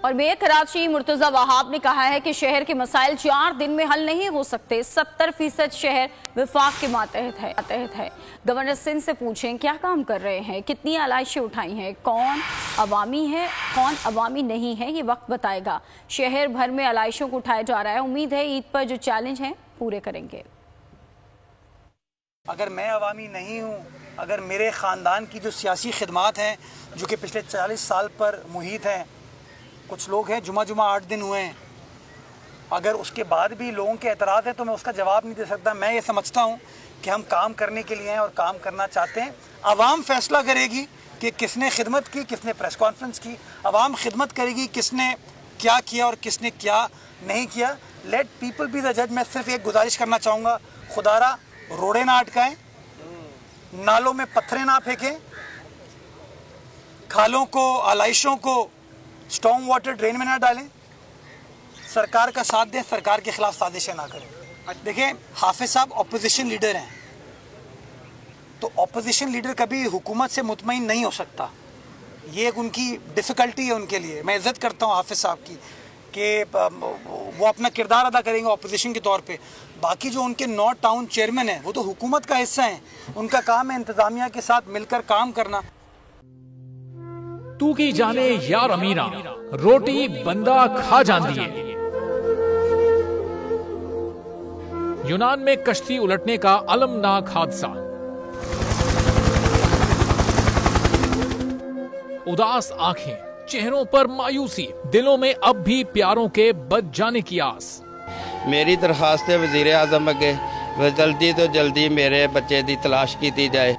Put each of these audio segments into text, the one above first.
और मेयर कराची मुर्तजा वहाब ने कहा है कि शहर के मसाइल 4 दिन में हल नहीं हो सकते। 70% शहर विफाक के मातहत है। गवर्नर सिंध से पूछें क्या काम कर रहे हैं, कितनी आलाइशें उठाई हैं, कौन अवामी है कौन अवामी नहीं है, ये वक्त बताएगा। शहर भर में आलाइशों को उठाया जा रहा है। उम्मीद है ईद पर जो चैलेंज हैं पूरे करेंगे। अगर मैं अवामी नहीं हूँ, अगर मेरे ख़ानदान की जो सियासी खिदमात हैं जो कि पिछले 40 साल पर मुहित हैं, कुछ लोग हैं जुमा 8 दिन हुए हैं, अगर उसके बाद भी लोगों के एतराज़ हैं तो मैं उसका जवाब नहीं दे सकता। मैं ये समझता हूँ कि हम काम करने के लिए हैं और काम करना चाहते हैं। आवाम फैसला करेगी कि किसने खिदमत की, किसने प्रेस कॉन्फ्रेंस की। आवाम खिदमत करेगी किसने क्या किया और किसने क्या नहीं किया। लेट पीपल बी द जज। मैं सिर्फ एक गुजारिश करना चाहूँगा, खुदारा रोड़े ना अटकाएं, नालों में पत्थरें ना फेंकें, खालों को आलाइशों को स्टॉर्म वाटर ड्रेन में ना डालें, सरकार का साथ दें, सरकार के खिलाफ साजिशें ना करें। देखिए हाफिज साहब ऑपोजिशन लीडर हैं, तो ऑपोजिशन लीडर कभी हुकूमत से मुतमईन नहीं हो सकता। ये एक उनकी डिफ़िकल्टी है उनके लिए। मैं इज़्ज़त करता हूँ हाफिज साहब की कि वो अपना किरदार अदा करेंगे ऑपोजिशन के तौर पे। बाकी जो उनके 9 टाउन चेयरमैन हैं वो तो हुकूमत का हिस्सा हैं, उनका काम है इंतज़ामिया के साथ मिलकर काम करना। तू की जाने यार अमीना, रोटी बंदा खा जाती है। यूनान में कश्ती उलटने का अलमनाक हादसा। उदास आंखें, चेहरों पर मायूसी, दिलों में अब भी प्यारों के बच जाने की आस। मेरी दरखास्त है वजीर आजम अगे जल्दी तो जल्दी मेरे बच्चे की तलाश की जाए।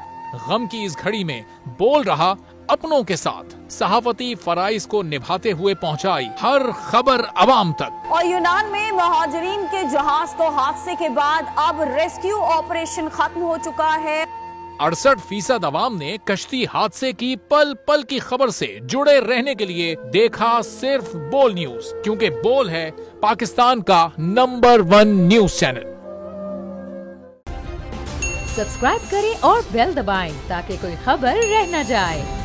गम की इस घड़ी में बोल रहा अपनों के साथ, सहाफती फराइज को निभाते हुए पहुंचाई हर खबर अवाम तक। और यूनान में महाजरीन के जहाज को हादसे के बाद अब रेस्क्यू ऑपरेशन खत्म हो चुका है। 68% अवाम ने कश्ती हादसे की पल पल की खबर से जुड़े रहने के लिए देखा सिर्फ बोल न्यूज, क्योंकि बोल है पाकिस्तान का नंबर 1 न्यूज चैनल। सब्सक्राइब करें और बेल दबाएं ताकि कोई खबर रह न जाए।